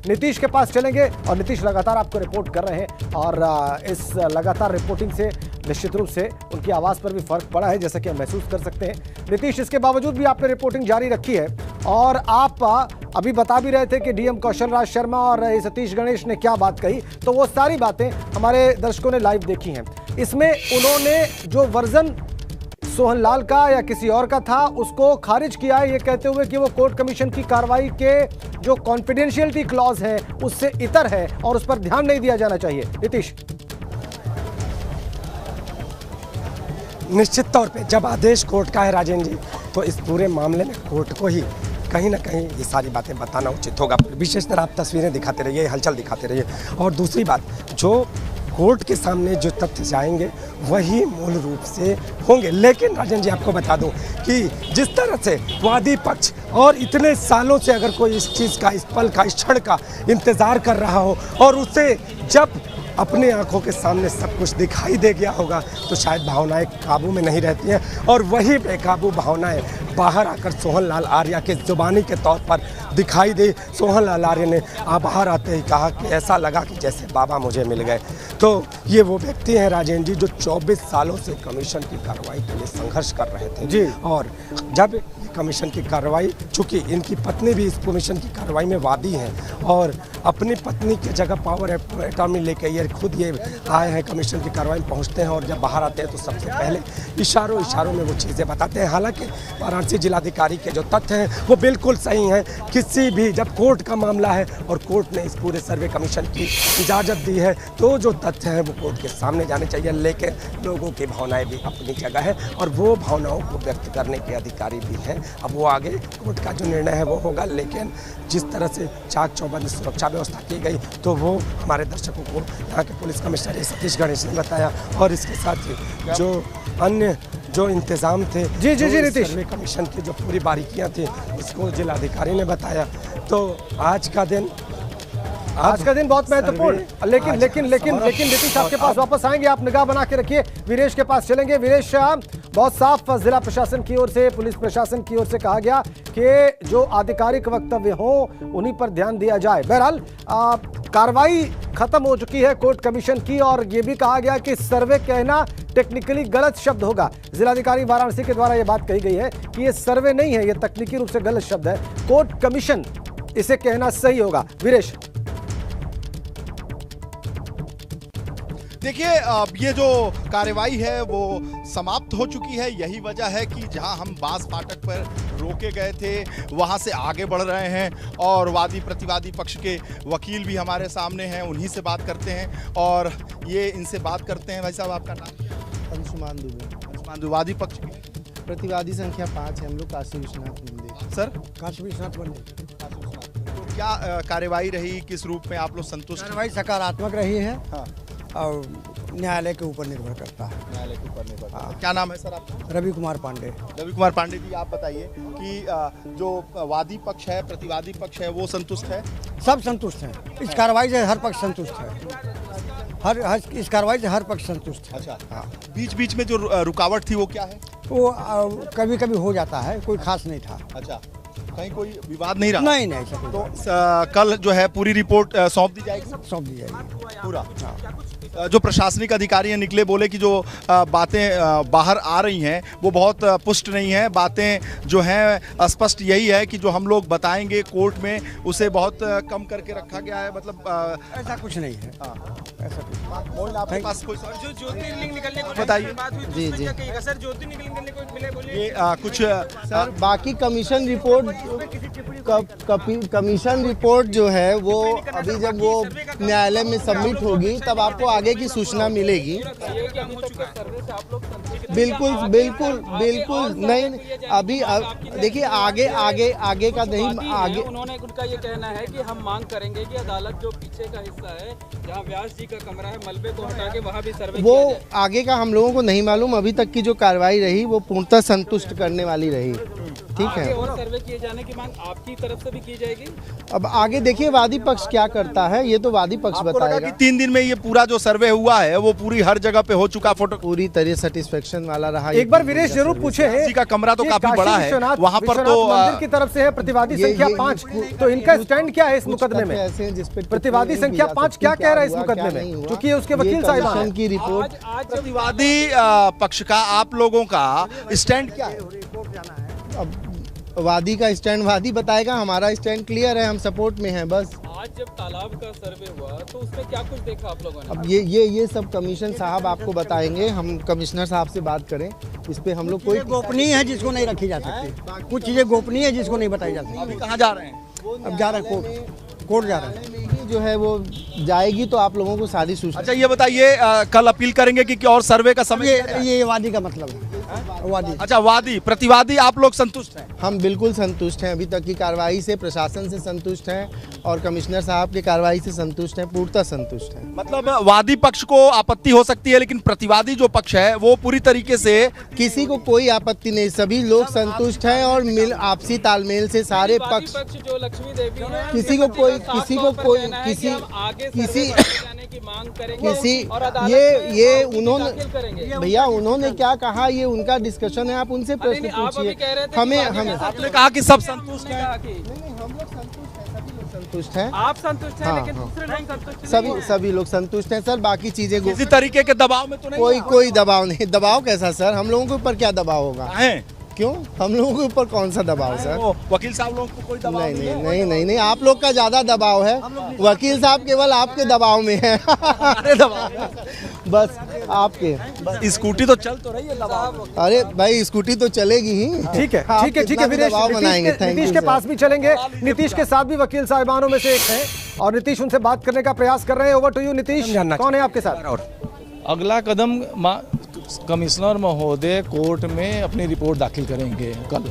नीतीश के पास चलेंगे और नीतीश लगातार आपको रिपोर्ट कर रहे हैं और इस लगातार रिपोर्टिंग से निश्चित रूप से उनकी आवाज़ पर भी फर्क पड़ा है, जैसा कि हम महसूस कर सकते हैं। नीतीश, इसके बावजूद भी आपने रिपोर्टिंग जारी रखी है और आप अभी बता भी रहे थे कि डीएम कौशल राज शर्मा और सतीश गणेश ने क्या बात कही, तो वो सारी बातें हमारे दर्शकों ने लाइव देखी हैं। इसमें उन्होंने जो वर्जन सोहन लाल का या किसी और का था उसको खारिज किया है, ये कहते हुए कि वो कोर्ट कमीशन की कार्रवाई के जो कॉन्फिडेंशियलिटी क्लॉज है उससे इतर है और उस पर ध्यान नहीं दिया जाना चाहिए। नीतीश, निश्चित तौर पे जब आदेश कोर्ट का है राजेंद्र जी, तो इस पूरे मामले में कोर्ट को ही कहीं ना कहीं ये सारी बातें बताना उचित होगा। विशेषकर आप तस्वीरें दिखाते रहिए, हलचल दिखाते रहिए। और दूसरी बात, जो कोर्ट के सामने जो तथ्य जाएंगे वही मूल रूप से होंगे। लेकिन राजन जी, आपको बता दूं कि जिस तरह से वादी पक्ष और इतने सालों से अगर कोई इस चीज़ का, इस पल का, इस क्षण का इंतज़ार कर रहा हो और उसे जब अपने आंखों के सामने सब कुछ दिखाई दे गया होगा तो शायद भावनाएं काबू में नहीं रहती हैं और वही बेकाबू भावनाएं बाहर आकर सोहन लाल आर्य के जुबानी के तौर पर दिखाई दी। सोहन लाल आर्य ने बाहर आते ही कहा कि ऐसा लगा कि जैसे बाबा मुझे मिल गए। तो ये वो व्यक्ति हैं राजेंद्र जी जो 24 सालों से कमीशन की कार्रवाई के लिए संघर्ष कर रहे थे जी। और जब ये कमीशन की कार्रवाई, चूँकि इनकी पत्नी भी इस कमीशन की कार्रवाई में वादी हैं और अपनी पत्नी की जगह पावर अटॉर्नी लेके ये खुद ये आए हैं, कमीशन की कार्रवाई में पहुँचते हैं और जब बाहर आते हैं तो सबसे पहले इशारों में वो चीज़ें बताते हैं। हालांकि वाराणसी जिलाधिकारी के जो तथ्य हैं वो बिल्कुल सही हैं। किसी भी, जब कोर्ट का मामला है और कोर्ट ने इस पूरे सर्वे कमीशन की इजाज़त दी है तो जो तथ्य हैं वो कोर्ट के सामने जाने चाहिए। लेकिन लोगों की भावनाएं भी अपनी जगह है और वो भावनाओं को व्यक्त करने के अधिकारी भी हैं। अब वो आगे कोर्ट का जो निर्णय है वो होगा, लेकिन जिस तरह से चाक चौबंद सुरक्षा व्यवस्था की गई तो वो हमारे दर्शकों को यहाँ के पुलिस कमिश्नर सतीश गणेश ने बताया और इसके साथ ही जो अन्य जो इंतजाम थे, जी नीतीश, सर्वे कमीशन की जो पूरी बारीकियां थी उसको जिलाधिकारी ने बताया। तो आज का दिन बहुत महत्वपूर्ण। लेकिन नीतीश, आपके पास वापस आएंगे, आप निगाह बना के रखिए। वीरेश के पास चलेंगे। वीरेश, बहुत साफ जिला प्रशासन की ओर से, पुलिस प्रशासन की ओर से कहा गया कि जो आधिकारिक वक्तव्य हो उन्हीं पर ध्यान दिया जाए। बहरहाल कार्रवाई खत्म हो चुकी है कोर्ट कमीशन की और ये भी कहा गया कि सर्वे कहना टेक्निकली गलत शब्द होगा। जिलाधिकारी वाराणसी के द्वारा यह बात कही गई है कि ये सर्वे नहीं है, ये तकनीकी रूप से गलत शब्द है, कोर्ट कमीशन इसे कहना सही होगा। वीरेश, देखिए, ये जो कार्रवाई है वो समाप्त हो चुकी है। यही वजह है कि जहां हम बास फाटक पर रोके गए थे वहां से आगे बढ़ रहे हैं और वादी प्रतिवादी पक्ष के वकील भी हमारे सामने हैं, उन्हीं से बात करते हैं और ये इनसे बात करते हैं। भाई साहब, आपका नाम? अंशुमान दुबे। वादी पक्ष की प्रतिवादी संख्या 5 है हम लोग, काशी विश्वनाथ मंदिर। सर, काशी विश्वनाथ मंदिर। तो क्या कार्रवाई रही, किस रूप में आप लोग संतुष्ट? कार्रवाई सकारात्मक रही है। हाँ। और न्यायालय के ऊपर निर्भर करता है। न्यायालय के ऊपर निर्भर करता है। क्या नाम है सर आपका? रवि कुमार पांडे। रवि कुमार पांडे जी, आप बताइए कि जो वादी पक्ष है, प्रतिवादी पक्ष है, वो संतुष्ट है? सब संतुष्ट हैं। इस कार्रवाई से हर पक्ष संतुष्ट है। इस कार्रवाई से हर पक्ष संतुष्ट है। अच्छा, हाँ। बीच में जो रुकावट थी वो क्या है? वो कभी कभी हो जाता है, कोई खास नहीं था। अच्छा, कहीं कोई विवाद नहीं रहा? नहीं तो कल जो है पूरी रिपोर्ट सौंप दी जाएगी? सौंप दी जाएगी पूरा। जो प्रशासनिक अधिकारी निकले, बोले कि जो बातें बाहर आ रही हैं वो बहुत पुष्ट नहीं है। बातें जो हैं स्पष्ट यही है कि जो हम लोग बताएंगे कोर्ट में उसे बहुत कम करके रखा गया है। मतलब ऐसा कुछ नहीं है। ऐसा कुछ आपके पास कोई जो ज्योतिर्लिंग निकलने को बताइए। जी सर, ज्योतिर्लिंग निकलने को मिले, बोलिए। ये कुछ सर, बाकी कमीशन रिपोर्ट जो है वो अभी जब वो न्यायालय में सबमिट होगी तब आपको आगे की सूचना मिलेगी। बिल्कुल नहीं। अभी देखिए, आगे का नहीं। आगे उन्होंने उनका ये कहना है कि हम मांग करेंगे कि अदालत जो पीछे का हिस्सा है जहाँ व्यास जी का कमरा है, मलबे को हटा के वहाँ भी सर्वे वो किया जाए। आगे का हम लोगों को नहीं मालूम। अभी तक की जो कार्रवाई रही वो पूर्णतः संतुष्ट करने वाली रही। ठीक है। आगे और सर्वे किए जाने की मांग आपकी तरफ से भी की जाएगी? अब आगे देखिए वादी पक्ष क्या करता है, ये तो वादी पक्ष आपको लगा बताएगा। कि 3 दिन में ये पूरा जो सर्वे हुआ है वो पूरी हर जगह पे हो चुका, फोटो पूरी तरह सेटिस्फेक्शन वाला रहा। एक बार वीरेश जरूर पूछे, किसी का कमरा तो ये काफी काशी बड़ा है, विश्वनाथ- वहाँ पर तो विश्वनाथ मंदिर की तरफ से है प्रतिवादी ये- संख्या ये- 5, कुछ- तो इनका कुछ- स्टैंड क्या है इस कुछ मुकदमे तथ्य में? ऐसे हैं जिस पे प्रतिवादी टिप्पणी संख्या नहीं की जा 5 सकती, क्या कह रहा है इस हुआ, मुकदमे क्या में? नहीं हुआ। क्योंकि उसके ये वकील साहिबान कमीशन हैं। की रिपोर्ट आज जब प्रतिवादी पक्ष का आप लोगों का स्टैंड क्या है? अब वादी का स्टैंड वादी बताएगा, हमारा स्टैंड क्लियर है, हम सपोर्ट में हैं बस। आज जब तालाब का सर्वे हुआ तो उसमें क्या कुछ देखा आप लोगों ने? अब ये सब कमीशन साहब आपको बताएंगे, हम कमिश्नर साहब से बात करें इस पे। हम लोग कोई गोपनीय है जिसको नहीं रखी जा सकती, कुछ चीजें गोपनीय है जिसको नहीं बताई जा सकती। अभी कहाँ जा रहे हैं? अब जा रहा है कोर्ट जा रहा है। जो है वो जाएगी तो आप लोगों को सारी सूचना। अच्छा ये बताइए, कल अपील करेंगे कि और सर्वे का समय किया जाए? ये वादी का मतलब है, वादी। अच्छा वादी प्रतिवादी आप लोग संतुष्ट हैं? हम बिल्कुल संतुष्ट हैं, अभी तक की कार्रवाई से प्रशासन से संतुष्ट हैं और कमिश्नर साहब की कार्रवाई से संतुष्ट हैं, पूर्णतः संतुष्ट हैं। मतलब वादी पक्ष को आपत्ति हो सकती है लेकिन प्रतिवादी जो पक्ष है वो पूरी तरीके से किसी को कोई आपत्ति नहीं, सभी लोग संतुष्ट हैं और मिल आपसी तालमेल से सारे वादी पक्ष पक्ष जो लक्ष्मी देवी है, किसी को कोई किसी आगे किसी सर्वे जाने की मांग करेंगे किसी और अदालत ये में उन्होंने दाखिल करेंगे। भैया उन्होंने क्या कहा ये उनका डिस्कशन है, आप उनसे प्रश्न नहीं, आप अभी कह पूछिए। रहे थे कि हमें वादी हमें में आपने कहा कि सब संतुष्ट हैं। कहा कि संतुष्ट हैं, आप संतुष्ट हैं हाँ, लेकिन हाँ। दूसरे लोग संतुष्ट नहीं हैं। सभी लोग संतुष्ट हैं सर, बाकी चीजें किसी तरीके के दबाव में तो नहीं कोई दबाव नहीं। दबाव कैसा सर, हम लोगों के ऊपर क्या दबाव होगा? है? क्यों, हम लोगों के ऊपर कौन सा दबाव सर? वो वकील साहब लोगों को कोई दबाव नहीं, आप लोग का ज्यादा दबाव है, वकील साहब केवल आपके दबाव में है। अरे दबाव बस आपके स्कूटी तो चल तो रही है दबाव में। अरे भाई स्कूटी तो चलेगी ही। ठीक है आप ठीक है कितना भी वीरेश, दबाव बनाएंगे। थैंक नीतीश यू के सर। पास भी चलेंगे। नीतीश के साथ भी वकील साहिबानों में से एक हैं और नीतीश उनसे बात करने का प्रयास कर रहे हैं। ओवर टू यू नीतीश, कौन है आपके साथ? अगला कदम कमिश्नर महोदय कोर्ट में अपनी रिपोर्ट दाखिल करेंगे कल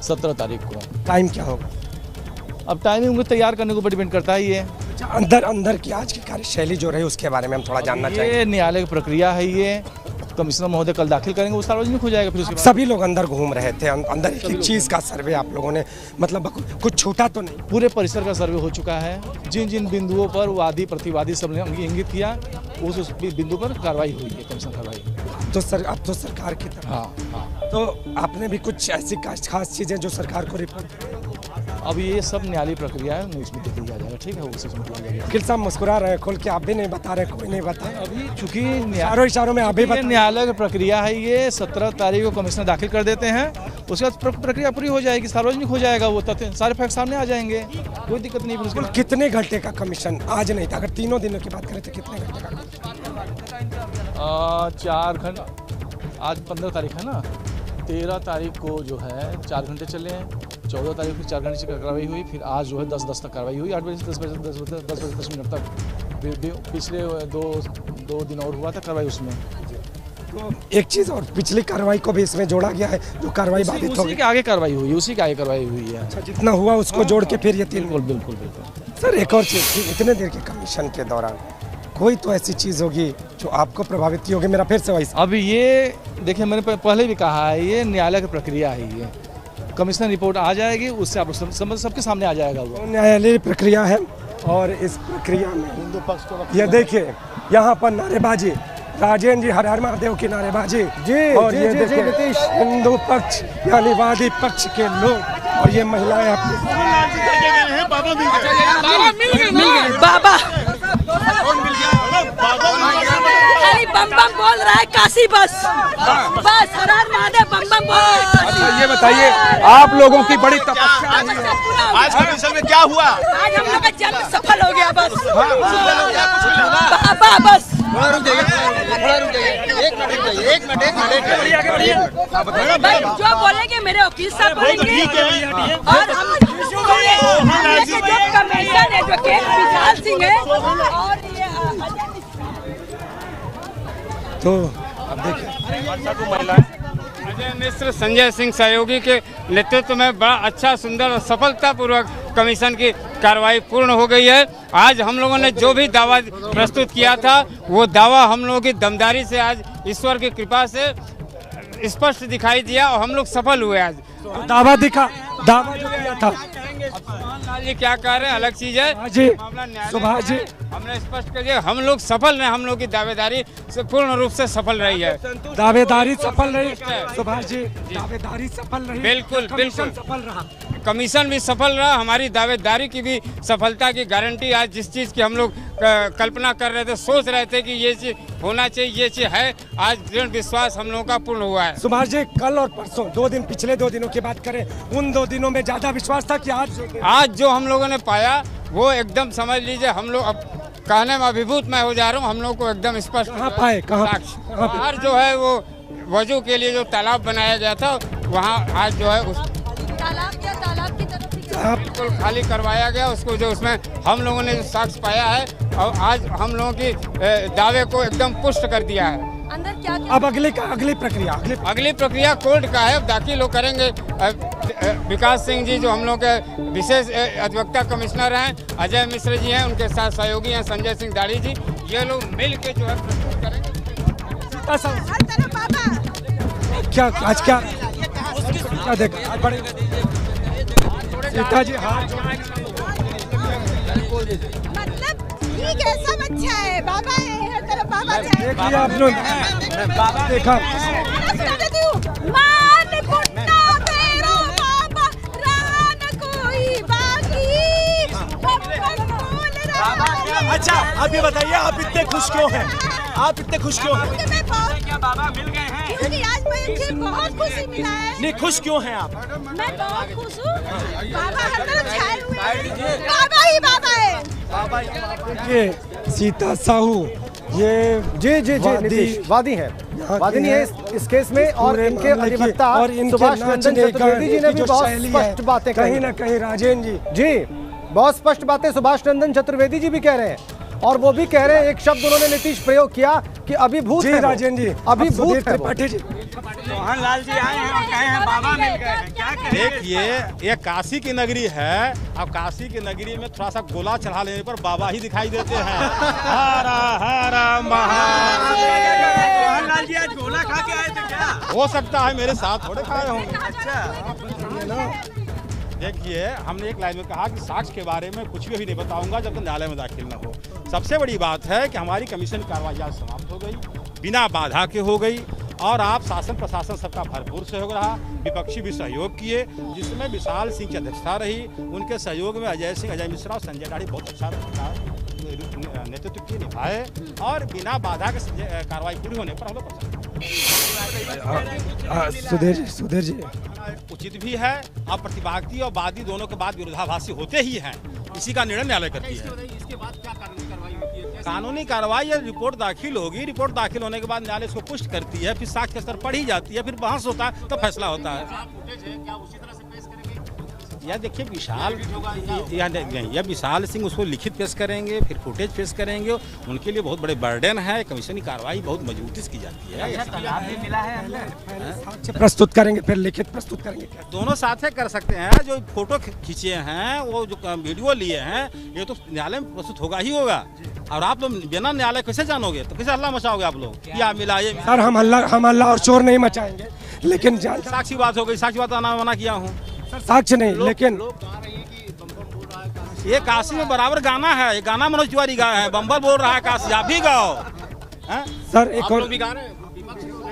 17 तारीख को। टाइम क्या होगा? अब टाइमिंग को तैयार करने के ऊपर डिपेंड करता है ये। अच्छा, अंदर की आज की कार्यशैली जो रही उसके बारे में हम थोड़ा जानना चाहेंगे। ये न्यायालय की प्रक्रिया है, ये कमिश्नर महोदय कल दाखिल करेंगे, वो सार्वजनिक हो जाएगा। फिर उसके बाद सभी लोग अंदर घूम रहे थे, अंदर एक चीज का सर्वे आप लोगों ने मतलब कुछ छूटा तो नहीं? पूरे परिसर का सर्वे हो चुका है। जिन जिन बिंदुओं पर वादी प्रतिवादी सब ने इंगित किया उस बिंदु पर कार्रवाई हुई है, कमिश्नर कार्रवाई। तो सर अब तो सरकार की तरफ, हाँ, तो आपने भी कुछ ऐसी खास चीजें जो सरकार को रिपोर्ट? अब ये सब न्यायालय प्रक्रिया है, न्यूज़ में दे दिया जाएगा। ठीक है, उसी में दिया जाएगा। वकील साहब मुस्कुरा रहे हैं, खोल के आप भी नहीं बता रहे, कोई नहीं बता। अभी चूंकि इशारों में आप भी बता। न्यायालय की प्रक्रिया है, ये 17 तारीख को कमिश्नर दाखिल कर देते हैं, उसके बाद प्रक्रिया पूरी हो जाएगी, सार्वजनिक हो जाएगा, वो तथ्य सारे फैक्ट सामने आ जाएंगे, कोई दिक्कत नहीं। कुल कितने घंटे का कमीशन आज नहीं था? अगर तीनों दिनों की बात करें तो कितने घंटे का? 4 घंटे, आज 15 तारीख है ना, 13 तारीख को जो है 4 घंटे चले हैं, 14 तारीख को 4 घंटे से कार्रवाई हुई, फिर आज जो है 10 तक कार्रवाई हुई, 8 बजे से 10 बजे 10 मिनट तक। पिछले दो दिन और हुआ था कार्रवाई उसमें। तो एक चीज और, पिछली कार्रवाई को भी इसमें जोड़ा गया है, जो कार्रवाई बाधित हो उसी गई। के आगे कार्रवाई हुई, उसी के आगे कार्रवाई हुई है। अच्छा, जितना हुआ उसको जोड़ के फिर ये 3। बिल्कुल। सर एक और चीज, इतने देर के कमीशन के दौरान कोई तो ऐसी चीज होगी जो आपको प्रभावित की होगी? मेरा फिर से वही। अब ये देखिए, मैंने पहले भी कहा है, ये न्यायालय की प्रक्रिया है, ये कमिश्नर रिपोर्ट आ जाएगी, उससे आप सबके सामने आ जाएगा वो। न्यायालय प्रक्रिया है और इस प्रक्रिया में ये देखिए यहाँ पर नारेबाजी, राजेंद्र जी हर हर महादेव की नारेबाजी जी, और जी, ये जी, देखिए नीतीश। हिंदू पक्ष यानी वादी पक्ष के लोग और ये महिलाएं अपनी बाबा अरे बम बम बोल रहा है काशी बस हर हर महादेव बम बम बोल रहा है। अच्छा ये बताइए, आप लोगों की बड़ी तपस्या आज कमीशन में क्या हुआ? आज हम लोग का जन्म सफल हो गया बस। बाबा बस भाई जो बोलेंगे मेरे वकील साहब बोलेंगे और हम जो कमीशन एडवोकेट विशाल सिंह है और ये तो अब देखिए अजय मिश्र संजय सिंह सहयोगी के नेतृत्व में बड़ा अच्छा, सुंदर और सफलतापूर्वक कमीशन की कार्रवाई पूर्ण हो गई है। आज हम लोगों ने जो भी दावा प्रस्तुत किया था वो दावा हम लोगों की दमदारी से आज ईश्वर की कृपा से स्पष्ट दिखाई दिया और हम लोग सफल हुए। दावा जो किया था। लाल जी क्या कह रहे हैं अलग चीज है जी मामला न्यायालय सुभाष जी हमने स्पष्ट कर दिया, हम लोग सफल रहे, हम लोग की दावेदारी से पूर्ण रूप से सफल रही है। दावेदारी सफल रही सुभाष जी, दावेदारी सफल रही, बिल्कुल बिल्कुल सफल रहा, कमीशन भी सफल रहा, हमारी दावेदारी की भी सफलता की गारंटी। आज जिस चीज़ की हम लोग कल्पना कर रहे थे, सोच रहे थे कि ये चीज़ होना चाहिए, ये चीज़ है, आज दृढ़ विश्वास हम लोगों का पूर्ण हुआ है। सुभाष जी कल और परसों 2 दिन, पिछले 2 दिनों की बात करें, उन 2 दिनों में ज्यादा विश्वास था कि आज जो हम लोगों ने पाया वो एकदम समझ लीजिए, हम लोग अब कहने में अभिभूत मैं हो जा रहा हूँ, हम लोग को एकदम स्पष्ट बाहर जो है वो वजू के लिए जो तालाब बनाया गया था वहाँ आज जो है उस तालाब की तरफ बिल्कुल खाली करवाया गया उसको, जो उसमें हम लोगों ने जो साक्ष्य पाया है और आज हम लोगों की दावे को एकदम पुष्ट कर दिया है। अंदर क्या अब अगली प्रक्रिया कोर्ट का है, अब दाखिल लोग करेंगे। विकास सिंह जी जो हम लोग के विशेष अधिवक्ता कमिश्नर हैं, अजय मिश्र जी हैं, उनके साथ सहयोगी हैं संजय सिंह दाढ़ी जी, ये लोग मिल के जो है प्रस्तुत करेंगे। क्या देखा सीता जी मतलब ये कैसा बच्चा है, बाबा है, हर तरफ बाबा है। बाबा देखा मान कुट्टा तेरो बाबा रान कोई बाकी। अच्छा आप ये बताइए, आप इतने खुश क्यों हैं? आप इतने खुश क्यों हैं? क्या बाबा मिल गए हैं? आज मुझे बहुत खुशी मिला है। नहीं खुश क्यों हैं आप? मैं बहुत खुश हूँ, बाबा हर तरफ छाए हुए हैं, बाबा ही बाबा है। ये सीता साहू ये जी नीतीश वादी है, वादी है इस केस में, और इनके अधिवक्ता और सुभाष नंदन चतुर्वेदी जी ने भी बहुत स्पष्ट बातें कहीं ना कहीं राजेंद्र जी बहुत स्पष्ट बातें सुभाष नंदन चतुर्वेदी जी भी कह रहे हैं, और वो भी कह रहे हैं, एक शब्द उन्होंने नीतीश प्रयोग किया कि अभिभूत है राजेंद्र जी, अभिभूत है त्रिपाठी जी। मोहन लाल जी आए हैं और कहे हैं बाबा मिल गए हैं, क्या कहें? देखिए ये काशी की नगरी है, अब काशी की नगरी में थोड़ा सा गोला चढ़ा लेने पर बाबा ही दिखाई देते हैं। हरा हरा मोहन लाल जी आज गोला खा के आए थे क्या? हो सकता है मेरे साथ थोड़े खाए होंगे। अच्छा देखिए हमने एक लाइन में कहा कि साक्ष्य के बारे में कुछ भी अभी नहीं बताऊंगा जब तक न्यायालय में दाखिल न हो। सबसे बड़ी बात है कि हमारी कमीशन कार्रवाई आज समाप्त हो गई, बिना बाधा के हो गई, और आप शासन प्रशासन सबका भरपूर सहयोग रहा, विपक्षी भी सहयोग किए, जिसमें विशाल सिंह की अध्यक्षता रही, उनके सहयोग में अजय सिंह, अजय मिश्रा और संजय दाढ़ी बहुत अच्छा नेतृत्व किए, निभाए, और बिना बाधा के कार्रवाई पूरी होने पर हम लोग सुधीर जी उचित भी है। अब प्रतिभागी और वादी दोनों के बाद विरोधाभासी होते ही हैं, इसी का निर्णय न्यायालय करती है। इसके बाद क्या कानूनी कार्रवाई होती है? कानूनी कार्रवाई या रिपोर्ट दाखिल होगी, रिपोर्ट दाखिल होने के बाद न्यायालय इसको पुष्ट करती है, फिर साक्ष्य स्तर पढ़ी जाती है, फिर बहस होता है, तो फैसला होता है। यह देखिए विशाल या विशाल सिंह उसको लिखित पेश करेंगे, फिर फुटेज पेश करेंगे, उनके लिए बहुत बड़े बर्डन है। कमीशन की कार्रवाई बहुत मजबूती से की जाती है। मिला है प्रस्तुत करेंगे, फिर लिखित प्रस्तुत करेंगे, दोनों साथ कर सकते हैं। जो फोटो खींचे हैं, वो जो वीडियो लिए हैं, ये तो न्यायालय में प्रस्तुत होगा ही होगा। और आप लोग बिना न्यायालय कैसे जानोगे? तो कैसे हल्ला मचाओगे आप लोग? क्या मिला ये? सर हम हल्ला और शोर नहीं मचाएंगे, लेकिन साक्षी बात हो गई, साक्षी बात आना मना किया हूँ, साक्ष्य नहीं, लेकिन ये काशी में बराबर गाना है, ये गाना मनोज तिवारी गाया है, बम्बल बोल रहा है काशी, आप भी गाओ। सर एक और भी गा रहे हैं।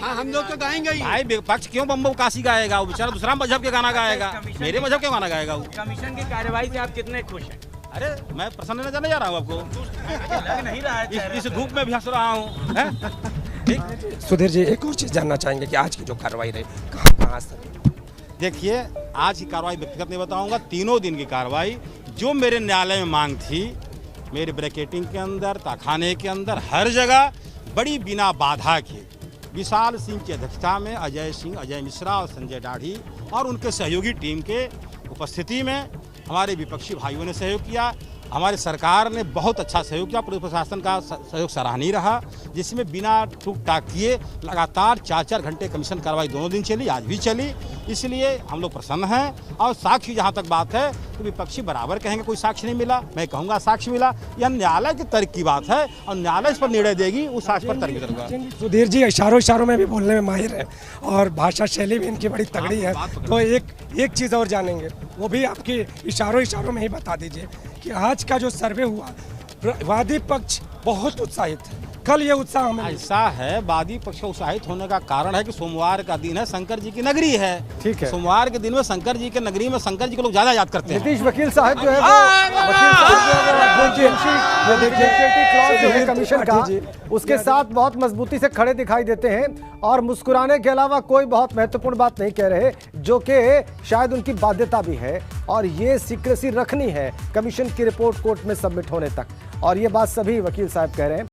हाँ हम लोग तो गाएंगे ही। भाई विपक्ष क्यों बम्बल काशी गाएगा? वो बेचारा दूसरा मजहब के गाना गाएगा, मेरे मजहब के गाना गाएगा वो। कमीशन की कार्रवाई से आप कितने खुश हैं? अरे मैं प्रसन्न न जाने जा रहा हूँ आपको, लग नहीं रहा है, इस धूप में भी हंस रहा हूँ। सुधीर जी एक और चीज जानना चाहेंगे कि आज की जो कार्रवाई रही कहाँ से? देखिए आज की कार्रवाई व्यक्तिगत नहीं बताऊंगा, तीनों दिन की कार्रवाई जो मेरे न्यायालय में मांग थी, मेरे ब्रैकेटिंग के अंदर, ताखाने के अंदर, हर जगह बड़ी बिना बाधा के विशाल सिंह की अध्यक्षता में अजय सिंह, अजय मिश्रा और संजय दाढ़ी और उनके सहयोगी टीम के उपस्थिति में हमारे विपक्षी भाइयों ने सहयोग किया। हमारी सरकार ने बहुत अच्छा सहयोग किया, पुलिस प्रशासन का सहयोग सराहनीय रहा, जिसमें बिना टूक टाक किए लगातार 4-4 घंटे कमीशन कार्रवाई दोनों दिन चली, आज भी चली। इसलिए हम लोग प्रसन्न हैं। और साक्ष्य जहां तक बात है तो विपक्षी बराबर कहेंगे कोई साक्ष्य नहीं मिला, मैं कहूँगा साक्ष्य मिला। यह न्यायालय के तर्क की बात है और न्यायालय इस पर निर्णय देगी, उस साक्ष्य पर तर्क करूँगा। सुधीर जी इशारों में भी बोलने में माहिर है और भाषा शैली भी इनकी बड़ी तगड़ी है। तो एक चीज़ और जानेंगे, वो भी आपकी इशारों में ही बता दीजिए कि आज का जो सर्वे हुआ, वादी पक्ष बहुत उत्साहित है। कल ये उत्साह हमें ऐसा है, वादी पक्ष उत्साहित होने का कारण है कि सोमवार का दिन है, शंकर जी की नगरी है। ठीक है, सोमवार के दिन में शंकर जी के नगरी में शंकर जी को लोग ज्यादा याद करते हैं। नीतीश वकील साहब जो है कमीशन का, उसके साथ बहुत मजबूती से खड़े दिखाई देते हैं और मुस्कुराने के अलावा कोई बहुत महत्वपूर्ण बात नहीं कह रहे, जो कि शायद उनकी बाध्यता भी है। और ये सीक्रेसी रखनी है कमीशन की रिपोर्ट कोर्ट में सबमिट होने तक, और ये बात सभी वकील साहब कह रहे हैं।